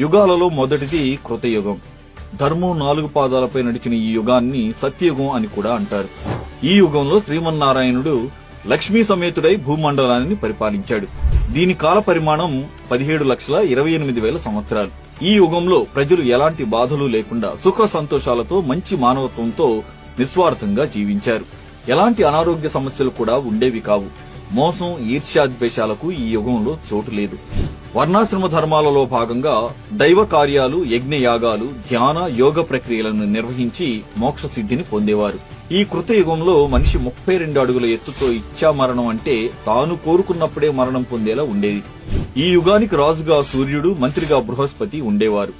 యుగాలలో మొదటిది కృతయుగం. ధర్మం 4 పాదాలపై నడిచిన ఈ యుగాన్ని సత్యయుగం అని కూడా అంటారు. ఈ యుగంలో శ్రీమన్నారాయణుడు లక్ష్మీ సమేతుడై భూమండలాన్ని పరిపాలించాడు. దీని కాల పరిమాణం 17,28,000 సంవత్సరాలు. ఈ యుగంలో ప్రజలు ఎలాంటి బాధలు లేకుండా సుఖ సంతోషాలతో మంచి మానవత్వంతో నిస్వార్థంగా జీవించారు. ఎలాంటి అనారోగ్య సమస్యలు కూడా ఉండేవి కావు. మోసం, ఈర్ష్యాద్వేషాలకు ఈ యుగంలో చోటు లేదు. వర్ణాశ్రమ ధర్మాలలో భాగంగా దైవ కార్యాలు, యజ్ఞయాగాలు, ధ్యాన, యోగ ప్రక్రియలను నిర్వహించి మోక్ష సిద్ధిని పొందేవారు. ఈ కృతయుగంలో మనిషి 32 అడుగుల ఎత్తుతో ఇచ్చా మరణం అంటే తాను కోరుకున్నప్పుడే మరణం పొందేలా ఉండేది. ఈ యుగానికి రాజుగా సూర్యుడు, మంత్రిగా బృహస్పతి ఉండేవారు.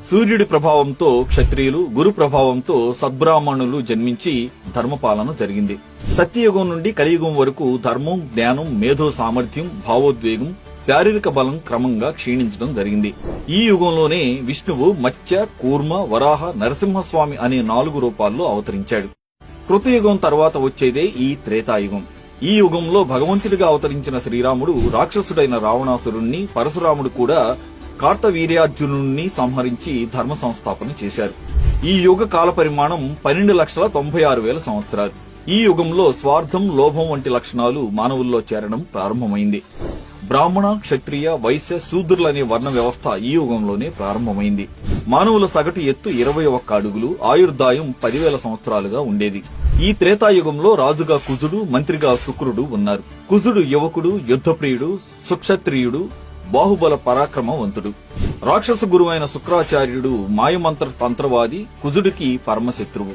సూర్యుడి ప్రభావంతో క్షత్రియులు, గురు ప్రభావంతో సద్బ్రాహ్మణులు జన్మించి ధర్మపాలన జరిగింది. సత్యయుగం నుండి కలియుగం వరకు ధర్మం, జ్ఞానం, మేధో సామర్థ్యం, భావోద్వేగం, శారీరక బలం క్రమంగా క్షీణించడం జరిగింది. ఈ యుగంలోనే విష్ణువు మత్స్య, కూర్మ, వరాహ, నరసింహస్వామి అనే 4 రూపాల్లో అవతరించాడు. కృతయుగం తర్వాత వచ్చేదే ఈ త్రేతాయుగం. ఈ యుగంలో భగవంతుడిగా అవతరించిన శ్రీరాముడు రాక్షసుడైన రావణాసురుణ్ణి, పరశురాముడు కూడా కార్తవీర్యార్జునుణ్ణి సంహరించి ధర్మ సంస్థాపన చేశారు. ఈ యుగ కాల పరిమాణం 12,96,000 సంవత్సరాలు. ఈ యుగంలో స్వార్థం, లోభం వంటి లక్షణాలు మానవుల్లో చేరడం ప్రారంభమైంది. బ్రాహ్మణ, క్షత్రియ, వైశ్య, శూద్రులనే వర్ణ వ్యవస్థ ఈ యుగంలోనే ప్రారంభమైంది. మానవుల సగటు ఎత్తు 21 అడుగులు, ఆయుర్దాయం 10,000 సంవత్సరాలుగా ఉండేది. ఈ త్రేతాయుగంలో రాజుగా కుజుడు, మంత్రిగా శుక్రుడు ఉన్నారు. కుజుడు యువకుడు, యుద్ధప్రియుడు, సుక్షత్రియుడు, బాహుబల పరాక్రమవంతుడు. రాక్షస గురువైన శుక్రాచార్యుడు మాయమంత్ర తంత్రవాది, కుజుడికి పరమశత్రువు.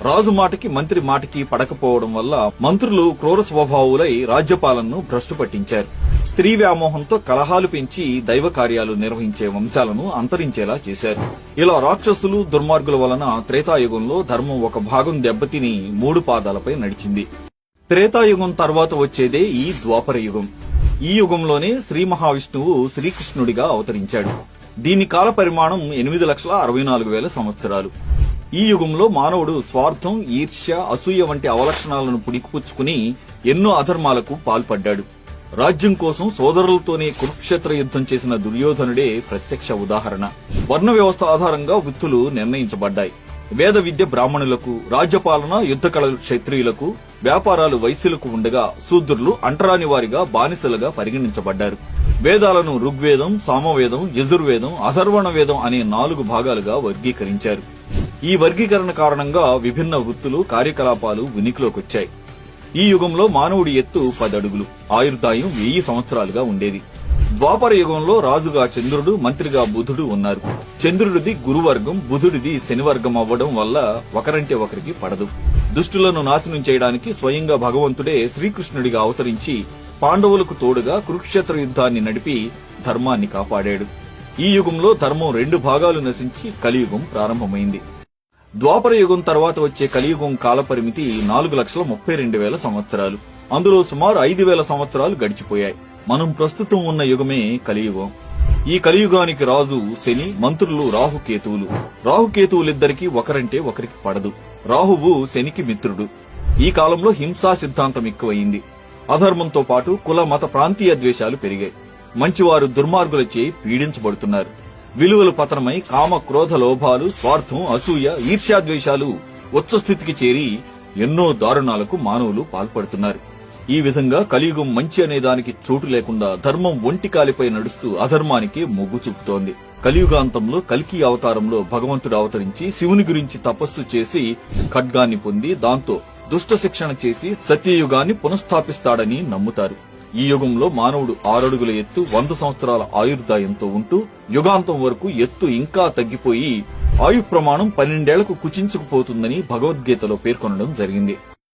రాజు మాటకి, మంత్రి మాటకి పడకపోవడం వల్ల మంత్రులు క్రూర స్వభావులై రాజ్యపాలనను భ్రష్టు పట్టించారు. స్త్రీ వ్యామోహంతో కలహాలు పెంచి దైవ కార్యాలు నిర్వహించే వంశాలను అంతరించేలా చేశారు. ఇలా రాక్షసులు, దుర్మార్గుల వలన త్రేతాయుగంలో ధర్మం ఒక భాగం దెబ్బతిని 3 పాదాలపై నడిచింది. త్రేతాయుగం తర్వాత వచ్చేదే ఈ ద్వాపర యుగం. ఈ యుగంలోనే శ్రీ మహావిష్ణువు శ్రీకృష్ణుడిగా అవతరించాడు. దీని కాల పరిమాణం 8,64,000 సంవత్సరాలు. ఈ యుగంలో మానవుడు స్వార్థం, ఈర్ష్య, అసూయ వంటి అవలక్షణాలను పుణికిపుచ్చుకుని ఎన్నో అధర్మాలకు పాల్పడ్డాడు. రాజ్యం కోసం సోదరులతోనే కురుక్షేత్ర యుద్ధం చేసిన దుర్యోధనుడే ప్రత్యక్ష ఉదాహరణ. వర్ణ వ్యవస్థ ఆధారంగా వృత్తులు నిర్ణయించబడ్డాయి. వేద విద్య బ్రాహ్మణులకు, రాజ్యపాలన, యుద్ధ కళలు క్షత్రియులకు, వ్యాపారాలు వైశ్యులకు ఉండగా శూద్రులు అంటరాని వారిగా బానిసలుగా పరిగణించబడ్డారు. వేదాలను ఋగ్వేదం, సామవేదం, యజుర్వేదం, అథర్వణ వేదం అనే 4 భాగాలుగా వర్గీకరించారు. ఈ వర్గీకరణ కారణంగా విభిన్న వృత్తులు, కార్యకలాపాలు ఉనికిలోకొచ్చాయి. ఈ యుగంలో మానవుడి ఎత్తు 10 అడుగులు, ఆయుర్దాయం 1000 సంవత్సరాలుగా ఉండేది. ద్వాపర యుగంలో రాజుగా చంద్రుడు, మంత్రిగా బుధుడు ఉన్నారు. చంద్రుడిది గురువర్గం, బుధుడిది శనివర్గం అవ్వడం వల్ల ఒకరంటే ఒకరికి పడదు. దుష్టులను నాశనం చేయడానికి స్వయంగా భగవంతుడే శ్రీకృష్ణుడిగా అవతరించి పాండవులకు తోడుగా కురుక్షేత్ర యుద్ధాన్ని నడిపి ధర్మాన్ని కాపాడాడు. ఈ యుగంలో ధర్మం 2 భాగాలు నశించి కలియుగం ప్రారంభమైంది. ద్వాపర యుగం తర్వాత వచ్చే కలియుగం కాలపరిమితి 4,32,000 సంవత్సరాలు. అందులో సుమారు 5,000 సంవత్సరాలు గడిచిపోయాయి. మనం ప్రస్తుతం ఉన్న యుగమే కలియుగం. ఈ కలియుగానికి రాజు శని, మంత్రులు రాహుకేతువులు. రాహుకేతువులిద్దరికీ ఒకరంటే ఒకరికి పడదు. రాహువు శనికి మిత్రుడు. ఈ కాలంలో హింసా సిద్ధాంతం ఎక్కువయింది. అధర్మంతో పాటు కుల, మత, ప్రాంతీయ ద్వేషాలు పెరిగాయి. మంచివారు దుర్మార్గులచే పీడించబడుతున్నారు. విలువలు పతనమై కామ, క్రోధ, లోభాలు, స్వార్థం, అసూయ, ఈర్ష్యాద్వేషాలు ఉచ్చస్థితికి చేరి ఎన్నో దారుణాలకు మానవులు పాల్పడుతున్నారు. ఈ విధంగా కలియుగం మంచి అనే దానికి చోటు లేకుండా ధర్మం ఒంటికాలిపై నడుస్తూ అధర్మానికి మొగ్గు చూపుతోంది. కలియుగాంతంలో కల్కి అవతారంలో భగవంతుడు అవతరించి శివుని గురించి తపస్సు చేసి ఖడ్గాన్ని పొంది దాంతో దుష్ట శిక్షణ చేసి సత్యయుగాన్ని పునఃస్థాపిస్తాడని నమ్ముతారు. ఈ యుగంలో మానవుడు 6 అడుగుల ఎత్తు, 100 సంవత్సరాల ఆయుర్దాయంతో ఉంటూ యుగాంతం వరకు ఎత్తు ఇంకా తగ్గిపోయి ఆయు ప్రమాణం 12 ఏళ్లకు కుచించుకుపోతుందని భగవద్గీతలో పేర్కొనడం జరిగింది.